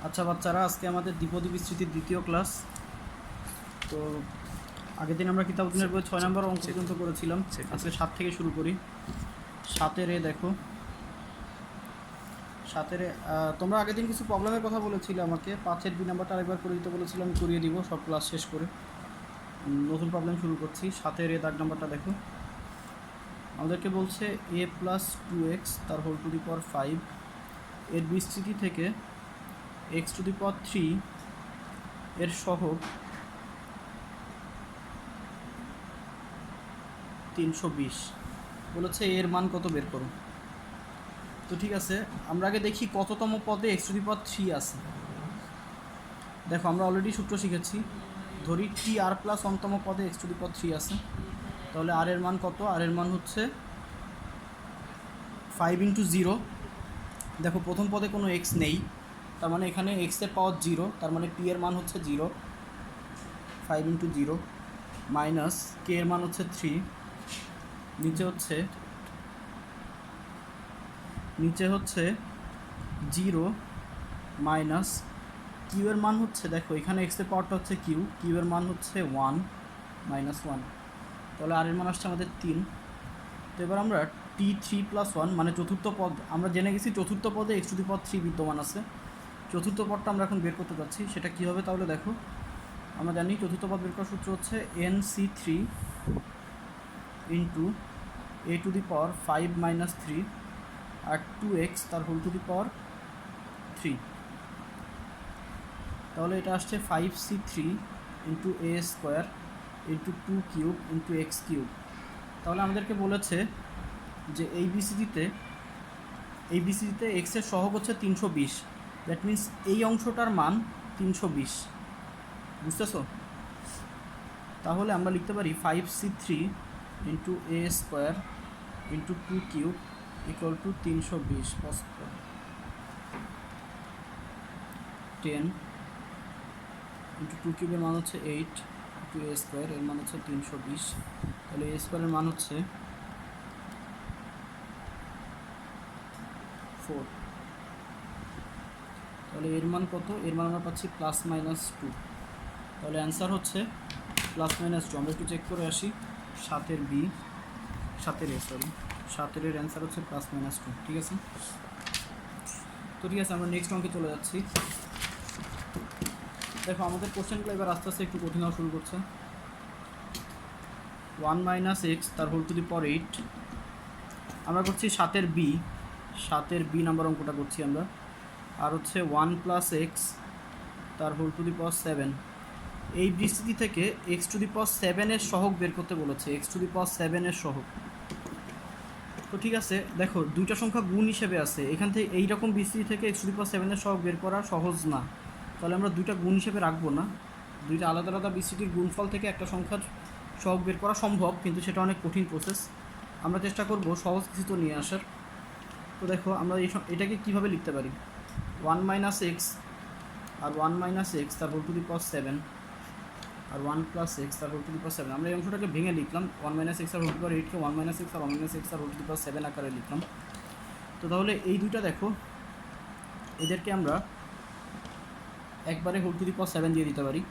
আচ্ছা বাচ্চারা, আজকে আমাদের দ্বিপদী বিস্তৃতির দ্বিতীয় ক্লাস। তো আগের দিন আমরা কিতাবুদ্দিনের বই 6 নম্বর অঙ্ক পর্যন্ত করেছিলাম। আজকে 7 থেকে শুরু করি। 7-এর দেখো, 7-এর তোমরা আগের দিন কিছু প্রবলেমের কথা বলেছিলে আমাকে। 5-এর বি নাম্বারটা আরেকবার করে দিতে বলেছিলাম, আমি করিয়ে দিব সব ক্লাস শেষ করে। নতুন প্রবলেম শুরু করছি। 7-এর দাগ নাম্বারটা দেখো, আমাদেরকে বলছে a + 2x তার হোল টু দি পাওয়ার 5 এর বিস্তৃতি থেকে x⁴ এর সহগ 320 বলেছে। এর মান কত বের করো। তো ঠিক আছে, আমরা আগে দেখি কততম পদে x⁴ আছে। দেখো, আমরা অলরেডি সূত্র শিখেছি। ধরি tr+1তম পদে x⁴ আছে, তাহলে আর এর মান কত? আর এর মান হচ্ছে 5 × 0। দেখো, প্রথম পদে কোনো x নেই, তার মানে এখানে x এর পাওয়ার 0, তার মানে p এর মান হচ্ছে 0। 5 × 0 মাইনাস k এর মান হচ্ছে 3। নিচে হচ্ছে 0 মাইনাস কিউ এর মান হচ্ছে, দেখো এখানে x এর পাওয়ারটা হচ্ছে কিউ এর মান হচ্ছে 1 - 1, তাহলে আর এর মান আসছে আমাদের 3। তো এবার আমরা t3+1 মানে চতুর্থ পদ, আমরা জেনে গেছি চতুর্থ পদে x⁴ বিদ্যমান আছে। চতুর্থ পদটা আমরা এখন বের করতে যাচ্ছি। সেটা কী হবে তাহলে দেখো, আমরা জানি চতুর্থ পদ বের করার সূত্র হচ্ছে nc3 × a⁵ - 3 আর 2x তার হোল টু দি পাওয়ার 3। তাহলে এটা আসছে 5c3 × a² × 2³ × x³ তাহলে আমাদেরকে বলেছে যে এই বিসিডিতে এক্সের সহগ হচ্ছে 320। দ্যাট মিন্স এই অংশটার মান 320। বুঝতেছো? তাহলে আমরা লিখতে পারি 5c3 × a² × 2³ = 320 10 × 2³ এর মান হচ্ছে 8 × a² এর মান হচ্ছে 320। তাহলে a² এর মান হচ্ছে 4। তাহলে এর মান কত? এর মান আমরা পাচ্ছি +-2। তাহলে অ্যান্সার হচ্ছে +-2। আমরা একটু চেক করে আসি। 7-এর অ্যান্সার হচ্ছে +-2। ঠিক আছে? তো ঠিক আছে, আমরা নেক্সট অঙ্কে চলে যাচ্ছি। দেখো, আমাদের কোশ্চেনগুলো এবার আস্তে আস্তে একটু কঠিন হওয়া শুরু করছে। 1 - x তার হোল টু দি পাওয়ার 8 আমরা করছি। 7-এর বি নাম্বার অঙ্কটা করছি আমরা। আর হচ্ছে 1 + x তার হোল টু দি পাওয়ার 7। এই বিস্তৃতি থেকে x⁴ এর সহগ বের করতে বলেছে। x⁴ এর সহগ। তো ঠিক আছে, দেখো দুইটা সংখ্যা গুণ হিসেবে আছে। এখান থেকে এইরকম বিস্তৃতি থেকে x⁴ এর সহগ বের করা সহজ না, তাহলে আমরা দুইটা গুণ হিসেবে রাখবো না। দুইটা আলাদা আলাদা বিস্তৃতির গুণফল থেকে একটা সংখ্যার সহগ বের করা সম্ভব, কিন্তু সেটা অনেক কঠিন প্রসেস। আমরা চেষ্টা করব সহজ কিছু তো নিয়ে আসার। তো দেখো, আমরা এটাকে কীভাবে লিখতে পারি? 1 - x আর 1 - x তার হোল টু দি পাওয়ার 7 আর 1 + x তার হোল টু দি পাওয়ার 7। আমরা এই অংশটাকে ভেঙে লিখলাম। 1 - x তার হোল টু দি পাওয়ার 8কে 1 - x আর 1 - x তার হোল টু দি পাওয়ার 7 আকারে লিখলাম। তো তাহলে এই দুইটা দেখো, এদেরকে আমরা একবারে হোল টু দি পাওয়ার 7 দিয়ে দিতে পারি।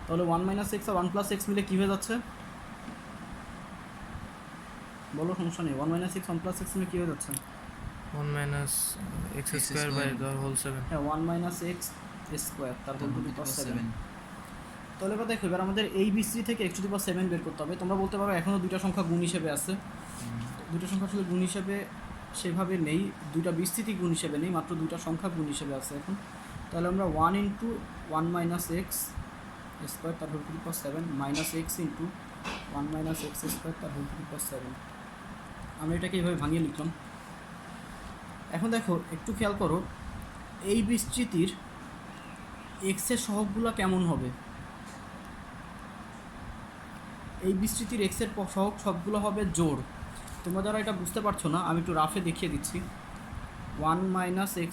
তাহলে 1 - x আর 1 + x মিলে কী হয়ে যাচ্ছে বলো? সমস্যা নেই। 1 - x 1 + x মিলে কী হয়ে যাচ্ছে? 1 - x² হ্যাঁ, 1 - x² তার হোল টু দি পাওয়ার 7। তাহলে এবার দেখো, এবার আমাদের এই বিস্তৃতি থেকে x⁴ বের করতে হবে। তোমরা বলতে পারো এখনও দুইটা সংখ্যা গুণ হিসেবে আছে। দুটো সংখ্যা আসলে গুণ হিসেবে সেভাবে নেই, দুইটা বিস্তৃতি গুণ হিসেবে নেই, মাত্র দুইটা সংখ্যা গুণ হিসেবে আছে এখন। তাহলে আমরা 1 × 1 - x² তার whole to the power 7 minus x × 1 - x² তার হোল টু দি পাওয়ার 7। আমরা এটাকে এইভাবে ভাঙিয়ে লিখলাম। এখন দেখো, একটু খেয়াল করো, এই বিস্তৃতির এক্সের সহগগুলো কেমন হবে? এই বিস্তৃতির এক্সের সহগ সবগুলো হবে জোড়। তোমরা যারা এটা বুঝতে পারছো না, আমি একটু রাফে দেখিয়ে দিচ্ছি। 1 - x²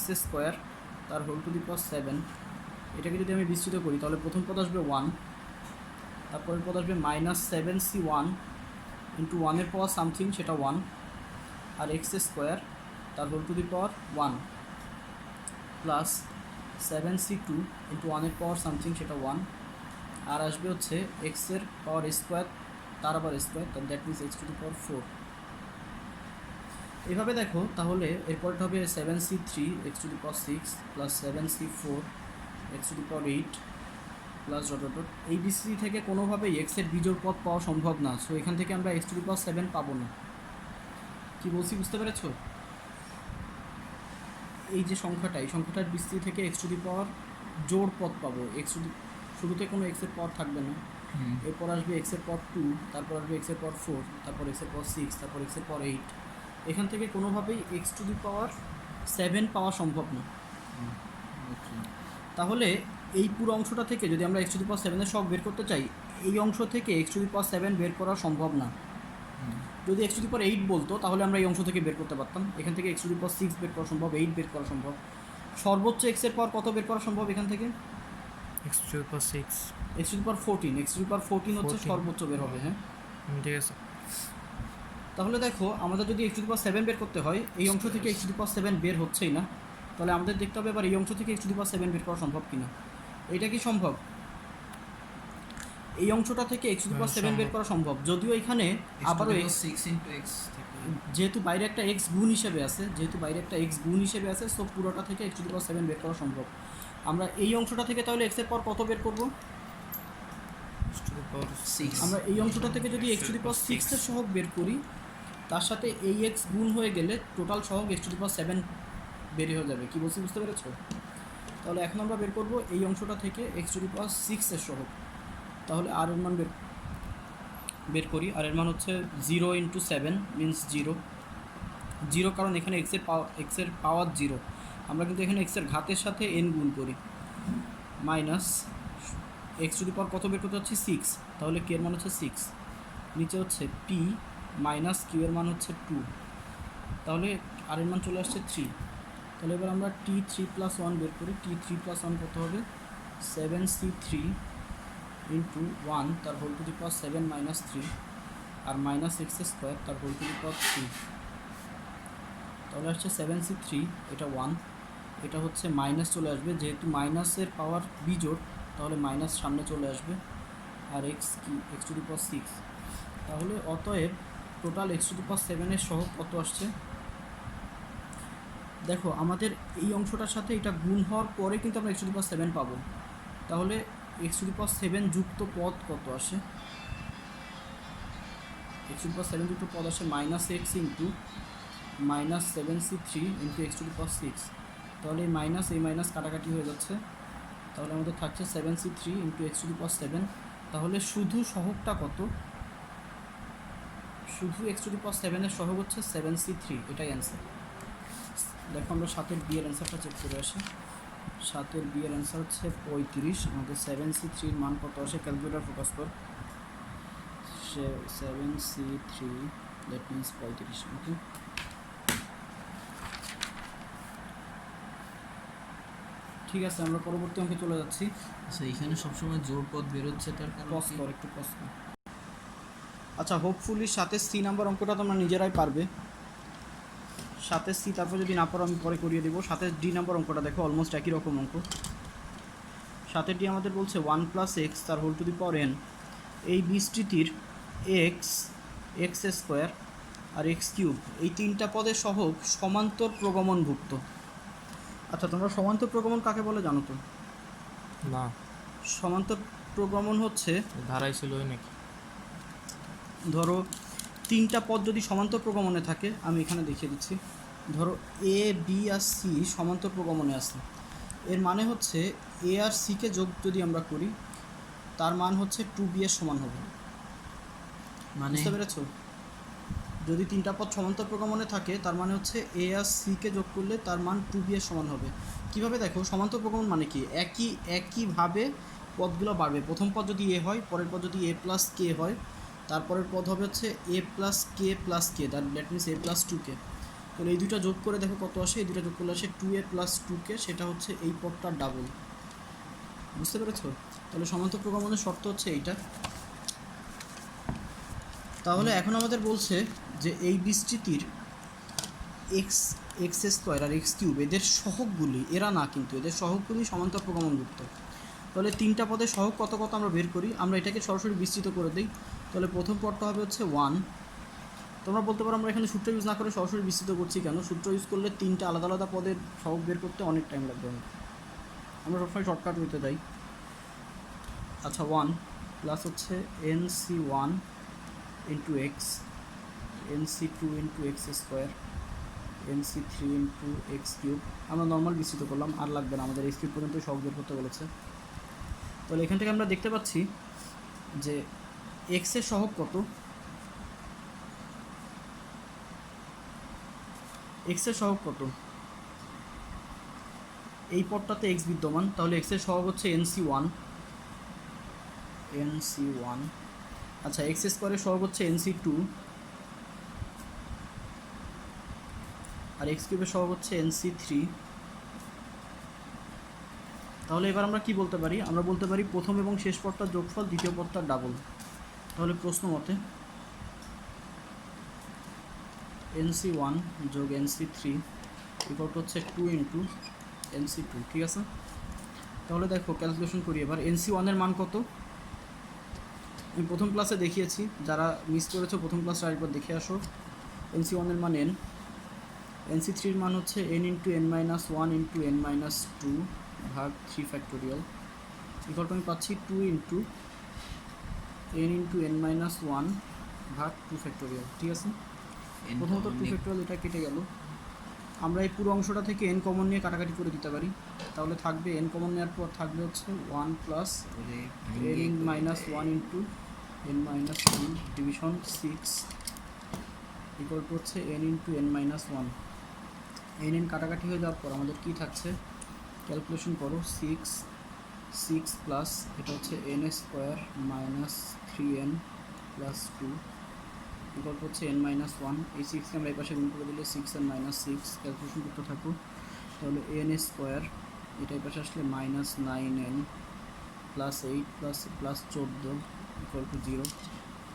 তার হোল টু দি পাওয়ার 7, এটাকে যদি আমি বিস্তৃত করি তাহলে প্রথম পদ আসবে 1, তারপরের পদ আসবে -7c1 × 1 এর পাওয়ার সামথিং, সেটা 1, আর x² তার whole to the power 1 plus 7c2 into 1-এর পাওয়ার সামথিং, সেটা 1, আর আসবে হচ্ছে এক্সের পাওয়ার স্কোয়ার, তার আবার square, that means x to the power 4। এভাবে দেখো তাহলে এরপরটা হবে 7c3 x to the power 6 plus 7c4 x to the power 8 plus dot dot dot. এই বিসি থেকে কোনোভাবেই এক্সের বিজোড় পদ পাওয়া সম্ভব না, সো এখান থেকে আমরা এক্স টু দি পাওয়ার 7 পাবো না। কি বলছি বুঝতে পেরেছো? এই যে সংখ্যাটা, এই সংখ্যাটার বিসি থেকে এক্স টু দি পাওয়ার জোড় পদ পাবো, এক্স টু দি, শুরুতে কোনো এক্সের পাওয়ার থাকবে না, এরপর আসবে এক্সের পাওয়ার 2, তারপর আসবে এক্সের পাওয়ার 4, তারপর এক্সের পাওয়ার 6, তারপর এক্সের পাওয়ার 8। এখান থেকে কোনোভাবেই এক্স টু দি পাওয়ার 7 পাওয়া সম্ভব না। তাহলে এই পুরো অংশটা থেকে যদি আমরা এক্স টু দি পাওয়ার 7-এর সহগ বের করতে চাই, এই অংশ থেকে এক্স টু দি পাওয়ার 7 বের করা সম্ভব না। যদি এক্স টু দি পাওয়ার 8 বলতো তাহলে আমরা এই অংশ থেকে বের করতে পারতাম, এখান থেকে এক্স টু দি পাওয়ার 6 বের করা সম্ভব, 8 বের করা সম্ভব। সর্বোচ্চ এক্সের পাওয়ার কত বের করা সম্ভব এখান থেকে? X to the power 6, x to the power 14, x to the power 14 হচ্ছে 14 সর্বোচ্চ বের হবে। হ্যাঁ, ঠিক আছে। তাহলে দেখো আমাদের যদি এক্স টু দি পাওয়ার 7 বের করতে হয়, এই অংশ থেকে এক্স টু দি পাওয়ার 7 বের হচ্ছেই না, তাহলে আমাদের দেখতে হবে এবার এই অংশ থেকে এক্স টু দি পাওয়ার 7 বের করা সম্ভব কিনা। এটা কি সম্ভব? এই অংশটা থেকে এক্স টু দি পাওয়ার 7 বের করা সম্ভব, যদিও এখানে আবারও যেহেতু বাইরে একটা এক্স গুণ হিসেবে আছে, সো পুরোটা থেকে এক্স টু দি পাওয়ার 7 বের করা সম্ভব। আমরা এই অংশটা থেকে তাহলে এক্সের পাওয়ার কত বের করব? আমরা এই অংশটা থেকে যদি এক্স টু দি পাওয়ার 6 এর সহগ বের করি, তার সাথে এই এক্স গুণ হয়ে গেলে টোটাল সহগ এক্স টু দি পাওয়ার 7 বের হয়ে যাবে। কি বলছি বুঝতে পেরেছো? তাহলে এখন আমরা বের করব এই অংশটা থেকে এক্স টু দি পাওয়ার 6 এর সহগ। তাহলে আর এর মান বের করি, আর এর মান হচ্ছে 0 ইন্টু 7 মিনস 0, কারণ এখানে এক্সের পাওয়ার 0, আমরা কিন্তু এখানে এক্সের ঘাতের সাথে এন গুণ করি, মাইনাস এক্স টু দি পাওয়ার কত বের করতে হচ্ছে 6, তাহলে কে এর মান হচ্ছে 6, নিচে হচ্ছে পি মাইনাস কিউ এর মান হচ্ছে 2, তাহলে আর এর মান চলে আসছে 3। তাহলে এবার আমরা t3+1 বের করি, t3+1 কত হবে? 7c3 ইন্টু 1 তার whole to the power 7 minus 3 আর মাইনাস এক্স স্কোয়ার তার হোল টু দি পাওয়ার 3, তাহলে আসছে 7c3, এটা 1, এটা হচ্ছে মাইনাস চলে আসবে, যেহেতু মাইনাসের পাওয়ার বিজোড় তাহলে মাইনাস সামনে চলে আসবে, আর এক্স টু দি পাওয়ার 6, তাহলে অতএব টোটাল এক্স টু দি পাওয়ার 7-এর সহগ কত আসছে? দেখো আমাদের এই অংশটার সাথে এটা গুণ হওয়ার পরে কিন্তু আমরা এক্স টু দি পাওয়ার 7 পাবো, তাহলে এক্স টু দি পাওয়ার 7 যুক্ত পদ কত আসে? এক্স টু দি পাওয়ার 7 যুক্ত পদ আসে minus x into minus 7c3 into x to the power 6, তাহলে এই মাইনাস কাটাকাটি হয়ে যাচ্ছে, তাহলে আমাদের থাকছে 7c3 into x to the power 7। তাহলে শুধু সহগটা কত? শুধু এক্স টু দি পাওয়ার 7-এর সহগ হচ্ছে 7c3, এটাই অ্যান্সার। দেখো আমরা 7-এর বি এর অ্যান্সারটা চেক করে আসি। 7-এর বি এর অ্যান্সার হচ্ছে 35, আমাদের 7c3-র মান কত আসে? ক্যালকুলেটর ফোকাস কর, 7c3 দ্যাট মিনস 35। ওকে, ঠিক আছে, আমরা পরবর্তী অঙ্কে চলে যাচ্ছি। আচ্ছা, এখানে সবসময় জোড় পদ বেরোচ্ছে, তার কারণ পজ কর, একটু পজ কর। আচ্ছা, হোপফুলি 7-এর সি নাম্বার অঙ্কটা তোমরা নিজেরাই পারবে। 7-এর সি তারপর যদি না পারো আমি পরে করিয়ে দেবো। 7-এর ডি নাম্বার অঙ্কটা দেখো, অলমোস্ট একই রকম অঙ্ক। 7-এর ডি আমাদের বলছে 1 + x তার whole to the power n, এই বিস্তৃতির এক্স স্কোয়ার আর এক্স কিউব এই তিনটা পদের সহগ সমান্তর প্রগমনভুক্ত। আচ্ছা, তোমরা সমান্তর প্রগমন কাকে বলে জানো তো? না, সমান্তর প্রগমন হচ্ছে, ধারাই ছিল ওই নাকি? ধরো তিনটা পদ যদি সমান্তর প্রগমনে থাকে, আমি এখানে দেখিয়ে দিচ্ছি। ধরো এ বি আর সি সমান্তর প্রগমনে আছে, এর মানে হচ্ছে এ আর সিকে যোগ যদি আমরা করি তার মান হচ্ছে 2b এর সমান হবে। মানে বুঝতে পেরেছো? যদি তিনটা পদ সমান্তর প্রগমনে থাকে তার মানে হচ্ছে এ আর সিকে যোগ করলে তার মান 2b এর সমান হবে। কিভাবে দেখো, সমান্তর প্রগমন মানে কি? একইভাবে পদগুলো বাড়বে। প্রথম পদ যদি এ হয়, পরের পদ যদি a+k হয়, তারপরের পদ হবে হচ্ছে a+k+k, দ্যাট মিনস a+2k। তাহলে এই দুটো যোগ করে দেখো কত আসে, এই দুটো যোগ করলে আসে 2a+2k, সেটা হচ্ছে এই পদটার ডাবল। বুঝতে পেরেছো? তাহলে সমান্তর প্রগমনের শর্ত হচ্ছে এইটা। তাহলে এখন আমাদের বলছে যে এই বিস্তৃতির এক্স স্কোয়ার আর এক্স কিউব এদের সহগগুলি, এরা না কিন্তু, এদের সহগগুলি সমান্তর প্রগমনযুক্ত। তাহলে তিনটা পদের সহগ কত কত আমরা বের করি, আমরা এটাকে সরাসরি বিস্তৃত করে দিই। তাহলে প্রথম পদটা হবে হচ্ছে 1। তোমরা বলতে পারো আমরা এখানে সূত্র ইউজ না করে সরাসরি বিস্তৃত করছি কেন, সূত্র ইউজ করলে তিনটা আলাদা আলাদা পদের সহগ বের করতে অনেক টাইম লাগবে, আমরা সবসময় শর্টকাট হইতে যাই। আচ্ছা 1 প্লাস হচ্ছে NC1 into x, NC2 into x square, NC3 into x cube. আমরা নর্মাল বিস্তৃত করলাম, আর লাগবে না, আমাদের এক্স কিউব পর্যন্ত সহগ বের করতে বলেছে। তাহলে এখান থেকে আমরা দেখতে পাচ্ছি যে এক্সের সহগ কত, এক্সের সহগ কত, এই পদটাতে এক্স বিদ্যমান, তাহলে এক্সের সহগ হচ্ছে NC1। আচ্ছা এক্স স্কোয়ারের সহগ হচ্ছে NC2 আর এক্স কিউবের সহগ হচ্ছে NC3। তাহলে এবার আমরা কি বলতে পারি, আমরা বলতে পারি প্রথম এবং শেষ পদটার যোগফল দ্বিতীয় পদটার ডাবল। তাহলে প্রশ্ন মতে NC1 যোগ NC3 ইকুয়াল টু হচ্ছে 2 ইন্টু NC2, ঠিক আছে। তাহলে দেখো ক্যালকুলেশন করি এবার। NC1 এর মান কত, আমি প্রথম ক্লাসে দেখিয়েছি, যারা মিস করেছো প্রথম ক্লাসে আরেকবার দেখে আসো। NC1 এর মান n, NC3 এর মান হচ্ছে n into n-1 into n-2 ভাগ 3 ফ্যাক্টোরিয়াল ইকুয়াল টু আমি পাচ্ছি 2 ইন্টু n ইন্টু n-1 ভাগ 2 ফ্যাক্টোরিয়াল, ঠিক আছে। প্রথমত 2 ফ্যাক্টোরিয়াল এটা কেটে গেল, আমরা এই পুরো অংশটা থেকে n কমন নিয়ে কাটাকাটি করে দিতে পারি। তাহলে থাকবে n কমন নেওয়ার পর থাকবে হচ্ছে 1 plus n-1 into n-2 division 6 equal to হচ্ছে n ইন্টু n-1। n কাটাকাটি হয়ে যাওয়ার পর আমাদের কী থাকছে, ক্যালকুলেশন করো, 6 প্লাস এটা হচ্ছে n square minus 3n plus 2 equal to হচ্ছে n-1। এই 6কে আমরা এই পাশে গুণ করে দিলে 6 আর মাইনাস 6 ক্যালকুলেশন করতে থাকো। তাহলে n স্কোয়ার এটা এই পাশে আসলে minus 9n plus 8 plus 14 equal to 0।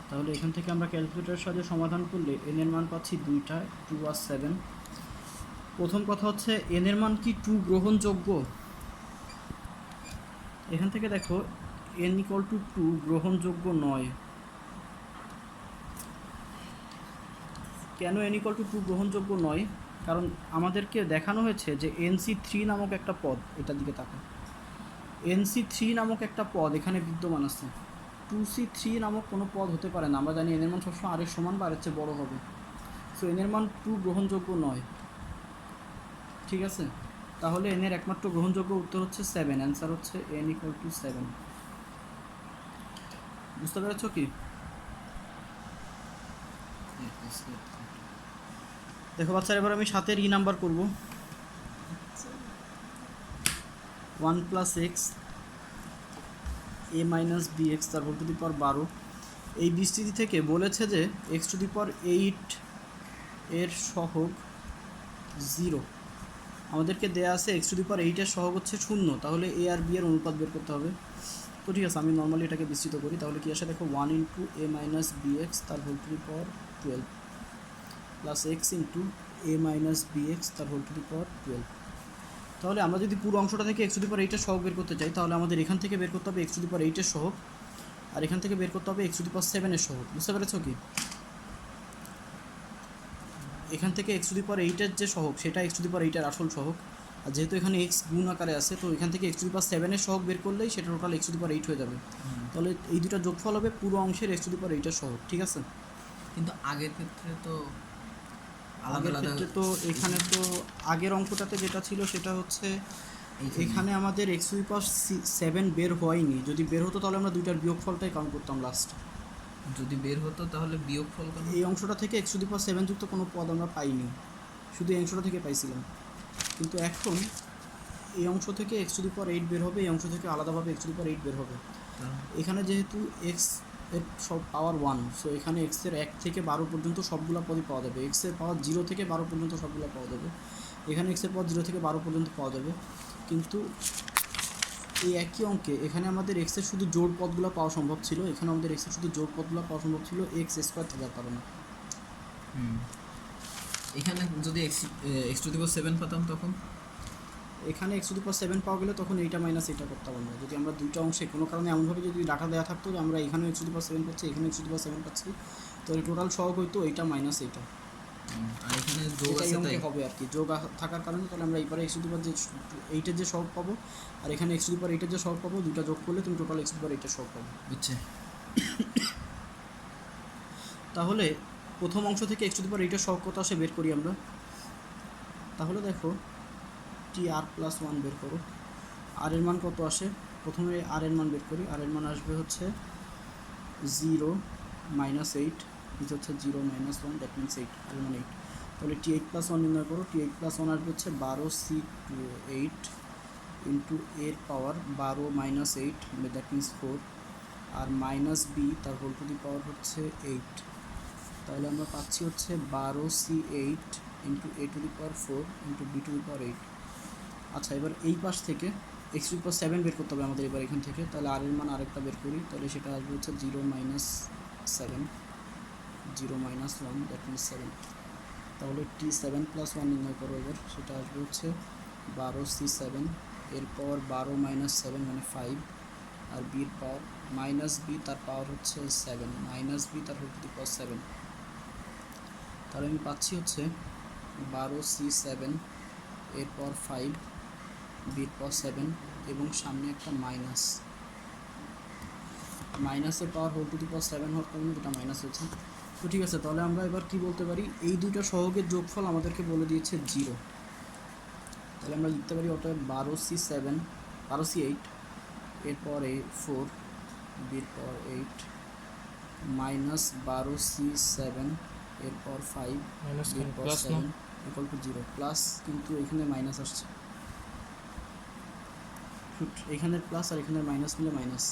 তাহলে এখান থেকে আমরা ক্যালকুলেটরের সাথে সমাধান করলে n এর মান পাচ্ছি 2টা, 2 আর 7। প্রথম কথা হচ্ছে n এর মান কি 2 গ্রহণযোগ্য, এখান থেকে দেখো n ইকুয়াল টু 2 গ্রহণযোগ্য নয়। কেন n ইকুয়াল টু 2 গ্রহণযোগ্য নয়, কারণ আমাদেরকে দেখানো হয়েছে যে NC3 নামক একটা পদ, এটার দিকে তাকা, NC3 নামক একটা পদ এখানে বিদ্যমান আছে। 2C3 নামক কোনো পদ হতে পারে না, আমরা জানি n এর মান সবসময় r এর সমান বা r এর চেয়ে বড় হবে। সো n এর মান 2 গ্রহণযোগ্য নয়, ঠিক আছে। তাহলে n এর একমাত্র গ্রহণযোগ্য উত্তর হচ্ছে 7, অ্যান্সার হচ্ছে n ইকুয়াল টু 7। বুঝতে পেরেছ কি? দেখো বাচ্চারা, এবার আমি 7-এর ই নাম্বার করব। 1 plus x a minus B x তার হোল টু দি পাওয়ার 12। এই বিস্তৃতি থেকে বলেছে যে এক্স টু দি পাওয়ার 8 এর সহগ 0। আমাদেরকে দেয়া আছে এক্স টু দি পাওয়ার 8 এর সহগ হচ্ছে 0, তাহলে এ আর বি এর অনুপাত বের করতে হবে। তো ঠিক আছে, আমি নর্মালি এটাকে বিস্তৃত করি। তাহলে কি আসে দেখো, 1 into a minus B x তার whole to the power 12 plus x into a minus B x তার হোল টু দি পাওয়ার 12। তাহলে আমরা যদি পুরো অংশটা থেকে এক্স টু দি পাওয়ার 8 এর সহগ বের করতে চাই, তাহলে আমাদের এখান থেকে বের করতে হবে এক্স টু দি পাওয়ার 8 এর সহগ, আর এখান থেকে বের করতে হবে এক্স টু দি পাওয়ার 7 এর সহগ। বুঝতে পেরেছ কি? এখান থেকে এক্স টু দি পাওয়ার 8 এর যে সহগ সেটা এক্স টু দি পাওয়ার 8 এর আসল সহগ, আর যেহেতু এখানে এক্স গুণ আকারে আছে, তো এখান থেকে এক্স টু দি পাওয়ার 7 এর সহগ বের করলেই সেটা total x to the power 8 হয়ে যাবে। তাহলে এই দুটো যোগফল হবে পুরো অংশের এক্স টু দি পাওয়ার 8 এর সহগ, ঠিক আছে। কিন্তু আগের ক্ষেত্রে তো আগের ক্ষেত্রে তো এখানে তো আগের অঙ্কটাতে যেটা ছিল সেটা হচ্ছে এখানে আমাদের এক্স টু দি পাওয়ার 7 বের হয়নি। যদি বের হতো তাহলে আমরা দুইটার বিয়োগফলটাই কাউন্ট করতাম লাস্ট। যদি বের হতো তাহলে বিয়োগফল কেন? এই অংশটা থেকে এক্স টু দি পাওয়ার 7 যুক্ত কোনো পদ আমরা পাইনি, শুধু এই অংশটা থেকে পাইছিলাম। কিন্তু এখন এই অংশ থেকে এক্স টু দি পাওয়ার 8 বের হবে, এই অংশ থেকে আলাদাভাবে এক্স টু দি পাওয়ার 8 বের হবে। এখানে যেহেতু এক্স এর সব পাওয়ার 1, সো এখানে এক্সের 1 থেকে 12 পর্যন্ত সবগুলো পদই পাওয়া যাবে। এক্সের পাওয়ার 0 থেকে 12 পর্যন্ত সবগুলো পাওয়া যাবে। এখানে এক্সের পাওয়ার 0 থেকে 12 পর্যন্ত পাওয়া যাবে। কিন্তু এই একই অঙ্কে এখানে আমাদের এক্সের শুধু জোড় পদগুলো পাওয়া সম্ভব ছিল, এখানে আমাদের এক্সের শুধু জোড় পদগুলো পাওয়া সম্ভব ছিল এক্স স্কোয়ার থাকার কারণে। এখানে যদি এক্স টু দি পাওয়ার 7 পেতাম তখন এখানে এক্স টু দি পাওয়ার 7 পাওয়া গেলে তখন এইটা মাইনাস এটা করতাম আমরা। যদি আমরা দুইটা অংশে কোনো কারণে এমনভাবে যদি ডাটা দেওয়া থাকতো যে আমরা এখানে এক্স টু দি পাওয়ার 7 পাচ্ছি, এখানে এক্স টু দি পাওয়ার 7 পাচ্ছি, তাহলে টোটাল সহগ হইতো এইটা মাইনাস এইটা। আর এখানে যোগ এটাই আছে তাই অঙ্কে হবে আর কি, যোগ থাকার কারণে তাহলে আমরা এইবারে এক্স টু দি পাওয়ার যে এইটার যে সহগ পাবো আর এখানে এক্স টু দি পাওয়ার এইটার যে সহগ পাবো, দুইটা যোগ করলে তুমি টোটাল এক্স টু দি পাওয়ার এইটার সহগ পাবো। বুঝছে। তাহলে প্রথম অংশ থেকে এক্স টু দি পাওয়ার এইটার সহগ কত আসে বের করি আমরা। তাহলে দেখো টি আর প্লাস 1 বের করো, আর এর মান কত আসে, প্রথমে আর এর মান বের করি। আর এর মান আসবে হচ্ছে 0 মাইনাস 8, এটা হচ্ছে 0 মাইনাস 1, দ্যাট মিনস 8, আর এর মান 8। তাহলে টি 8 প্লাস 1 নির্ণয় করো। টি 8 প্লাস 1 আসবে হচ্ছে 12c8 ইন্টু এর পাওয়ার 12 মাইনাস 8, দ্যাট মিনস 4, আর মাইনাস বি তার হোল টু দি পাওয়ার হচ্ছে 8। তাহলে আমরা পাচ্ছি হচ্ছে 12c8 into a to the power 4 into b to the power 8। আচ্ছা, এবার এই পাশ থেকে এক্স টু দি পাওয়ার 7 বের করতে হবে আমাদের এবার এখান থেকে। তাহলে আর এর মান আরেকটা বের করি, তাহলে সেটা আসবে হচ্ছে 0 মাইনাস 7, 0 মাইনাস 1, দ্যাট মিনস 7। তাহলে টি 7 প্লাস 1 নির্ণয় করো এবার, সেটা আসবে হচ্ছে 12c7 এর পাওয়ার 12 মাইনাস 7 মানে 5, আর বির পাওয়ার মাইনাস বি তার পাওয়ার হচ্ছে 7, মাইনাস বি তার হোল টু দি পাওয়ার 7। তাহলে আমি পাচ্ছি হচ্ছে 12c7 এর পাওয়ার 5, বির পাওয়ার 7 এবং সামনে একটা মাইনাস, মাইনাসের পাওয়ার হোল টু দি পাওয়ার 7 হওয়ার কারণে যেটা মাইনাস হয়েছে। তো ঠিক আছে, তাহলে আমরা এবার কি বলতে পারি, এই দুইটা সহগের যোগফল আমাদেরকে বলে দিয়েছে 0। তাহলে আমরা লিখতে পারি অর্থাৎ 12c8 এর পাওয়ার 4, বির পাওয়ার 8 মাইনাস 12c7 এর পাওয়ার 5, মাইনাস বির পাওয়ার প্লাস না 7 ইকুয়াল টু 0। প্লাস কিন্তু এখানে মাইনাস আসছে, এখানের প্লাস আর এখানের মাইনাস মিলে মাইনাস।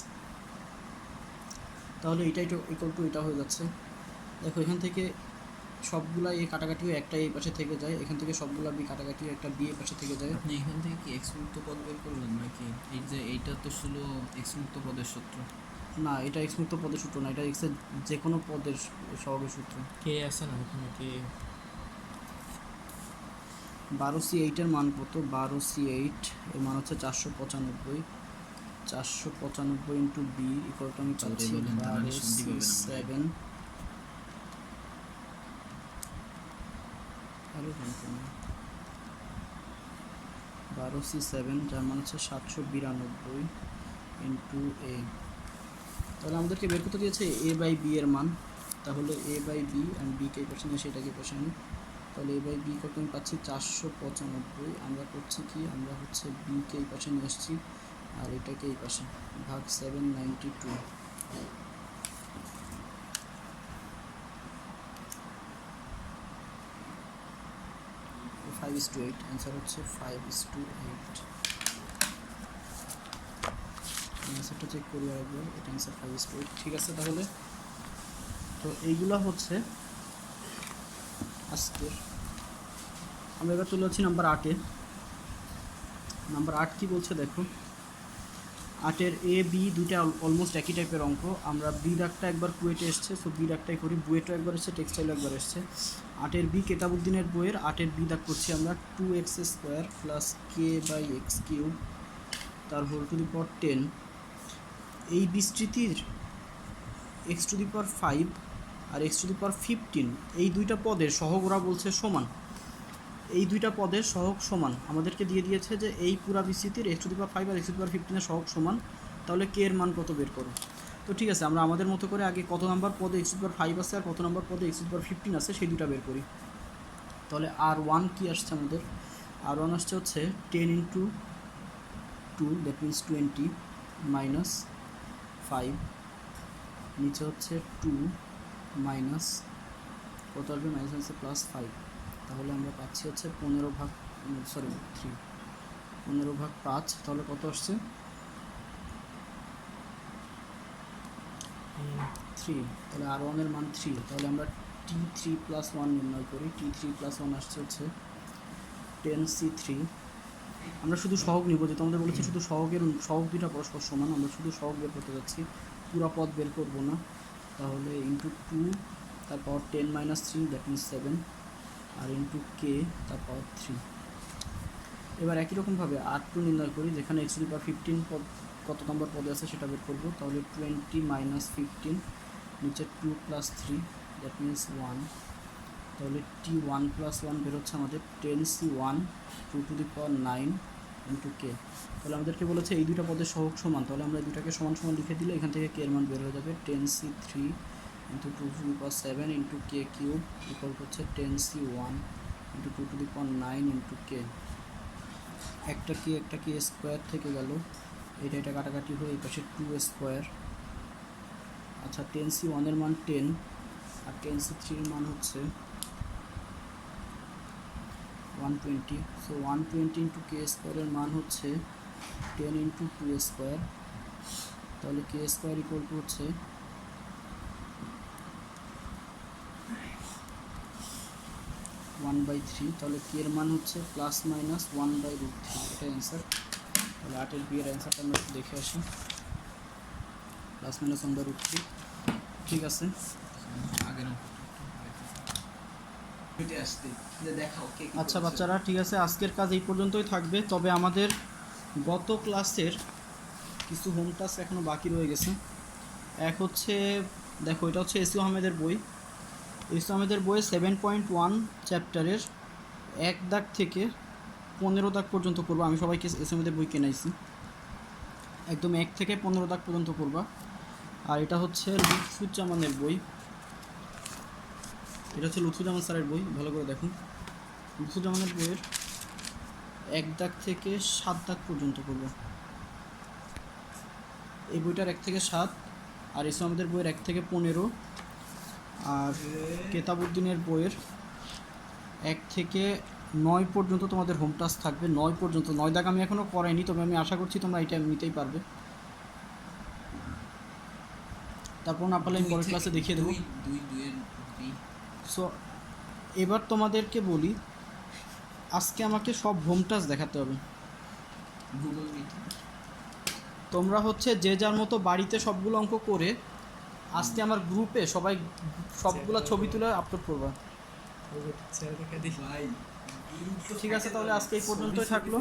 তাহলে এইটাই ইকুয়াল টু এটা হয়ে যাচ্ছে। দেখো এখান থেকে সবগুলা এ কাটাকাটিও একটা এই পাশে থেকে যায়, এখান থেকে সবগুলা বি কাটাকাটিও একটা বি এই পাশে থেকে যায়। আপনি এখান থেকে কি এক্স মুক্ত পদ বের করলেন নাকি এই যে এইটা তো ছিল এক্স মুক্ত পদের সূত্র? না, এটা এক্স মুক্ত পদের সূত্র না, এটা এক্সের যে কোনো পদের সহগের সূত্র। কে আছে না ওখানে কে? 12c8 এর মান কত, 12c8 এর মান হচ্ছে 495, 495 ইন্টু বি ইকুয়াল টু আমি পাচ্ছি 12c7। আরে 12c7 যার মান হচ্ছে 792 ইন্টু এ। তাহলে আমাদেরকে বের করতে দিয়েছে এ বাই বি এর মান। তাহলে এ বাই বি, আমি বিকে এই পাশে নিয়ে সেটাকে পাশে নিই। তাহলে এ বাই বি কত আমি পাচ্ছি 495। আমরা করছি কি, আমরা হচ্ছে বিকে এই পাশে নিয়ে আসছি আর এটাকে এই পাশে ভাগ 792। ফাইভ ইস টু 8, অ্যান্সার হচ্ছে 5:8। অ্যান্সারটা চেক করি আরেকবার, এটা অ্যান্সার 5:8। ঠিক আছে, তাহলে তো এইগুলা হচ্ছে আজকের। আমরা এবার চলে যাচ্ছি নাম্বার 8-এ। নাম্বার 8 কি বলছে দেখো, 8-এর এ বি দুইটা অলমোস্ট একই টাইপের অঙ্ক। আমরা বি দাগটা একবার কুয়েটে এসছে, সো বি দাগটাই করি। বুয়েটও একবার এসছে, টেক্সটাইলও একবার এসছে। 8-এর বি কেতাবুদ্দিনের বইয়ের 8-এর বি দাগ করছি আমরা 2x² plus k by x cube তার হোল টু দি পাওয়ার 10। এই বিস্তৃতির এক্স টু দি পাওয়ার 5 আর এক্স টু দি পাওয়ার 15 এই দুইটা পদের সহগ ওরা বলছে সমান। এই দুইটা পদের সহগ সমান আমাদেরকে দিয়ে দিয়েছে যে এই পুরা বিস্তৃতির এক্স টু দি পাওয়ার 5 আর এক্স টু দি পাওয়ার 15 এর সহগ সমান। তাহলে কে এর মান কত বের করো। তো ঠিক আছে, আমরা আমাদের মতো করে আগে কত নাম্বার পদে এক্স টু দি পাওয়ার 5 আছে আর কত নাম্বার পদে এক্স টু দি পাওয়ার 15 আছে সেই দুটা বের করি। তাহলে R1 কি আসছে আমাদের, R1 আসছে হচ্ছে 10 ইন্টু 2, দ্যাট মিনস 20 মাইনাস 5, নিচে হচ্ছে 2 মাইনাস কত আসবে, মাইনাস আছে প্লাস 5। তাহলে আমরা পাচ্ছি হচ্ছে 15 ভাগ 5। তাহলে কত আসছে 3। তাহলে R1 এর মান 3। তাহলে আমরা T3 প্লাস 1 নির্ণয় করি। T3 প্লাস 1 আসছে হচ্ছে 10c3। আমরা শুধু সহগ নিব, যেহেতু আমাদের বলেছে শুধু সহগ দুইটা পরস্পর সমান, আমরা শুধু সহগ বের করতে যাচ্ছি, পুরা পদ বের করব না। তাহলে ইন্টু 2 তার পাওয়ার 10 মাইনাস 3, দ্যাট মিনস 7, আর ইন্টু কে তার পাওয়ার 3। এবার একই রকমভাবে R2 নির্ণয় করি, যেখানে x টু দি পাওয়ার 15 পদ কত নম্বর পদে আছে সেটা বের করবো। তাহলে 20 মাইনাস 15 নিচে 2 প্লাস 3 দ্যাট মিনস 1। তাহলে T1 প্লাস 1 বের হচ্ছে আমাদের 10C1 2 to the power 9 into কে। তাহলে আমাদেরকে বলেছে এই দুটো পদের সহগ সমান, তাহলে আমরা এই দুটাকে সমান সমান লিখে দিলে এখান থেকে কে এর মান বের হয়ে যাবে 10C3 into 2 to the power 7 into k cube equal হচ্ছে 10C1 into 2 to the power 9 into k. একটা কি স্কোয়ার থেকে গেল, এটা কাটাকাটি হয়ে এই পাশে 2 স্কোয়ার। আচ্ছা 10C1 এর মান 10 আর 10C3 এর মান হচ্ছে 120। সো 120 ইন্টু কে স্কোয়ারের মান হচ্ছে 10 ইন্টু 2 স্কোয়ার। তাহলে কে স্কোয়ার ইকুয়াল টু হচ্ছে 1/3। তাহলে কে এর মান হচ্ছে প্লাস মাইনাস 1/√3, এটা অ্যান্সার। তাহলে 8-এর বি এর অ্যান্সারটা আমরা একটু দেখে আসি, প্লাস মাইনাস 1/√3। ঠিক আছে, আগের আসতে দেখাও কে আচ্ছা বাচ্চারা ঠিক আছে, আজকের কাজ এই পর্যন্তই থাকবে। তবে আমাদের গত ক্লাসের কিছু হোম টাস্ক এখনও বাকি রয়ে গেছে। এক হচ্ছে দেখো, এটা হচ্ছে এসইউ আহমেদের বই। এসইউ আহমেদের বইয়ে 7.1 চ্যাপ্টারের 1 দাগ থেকে 15 দাগ পর্যন্ত করবো। আমি সবাইকে এসইউ আহমেদের বই কেনাইছি, একদম 1 থেকে 15 দাগ পর্যন্ত করবা। আর এটা হচ্ছে লুৎফুজ্জামানের বই, এটা হচ্ছে লুৎফুজ্জামান স্যারের বই, ভালো করে দেখুন। লুৎফুজ্জামানের বইয়ের 1 দাগ থেকে 7 দাগ পর্যন্ত করব। এই বইটার 1 থেকে 7, আর এসো আমাদের বইয়ের 1 থেকে 15, আর কেতাবউদ্দিনের বইয়ের 1 থেকে 9 পর্যন্ত তোমাদের হোম টাস্ক থাকবে। 9 পর্যন্ত, 9 দাগ আমি এখনও করাইনি, তবে আমি আশা করছি তোমরা এটা নিতেই পারবে। তারপর না পারলে আমি পরের ক্লাসে দেখিয়ে দেবো। সো এবার তোমাদেরকে বলি, আজকে আমাকে সব হোম টাস্ক দেখাতে হবে। গুগল মিট তোমরা হচ্ছে যে যার মতো বাড়িতে সবগুলো অঙ্ক করে আজকে আমার গ্রুপে সবাই সবগুলো ছবি তুলে আপলোড করবা। ভাই ঠিক আছে, তাহলে আজকে এই পর্যন্তই থাকলো।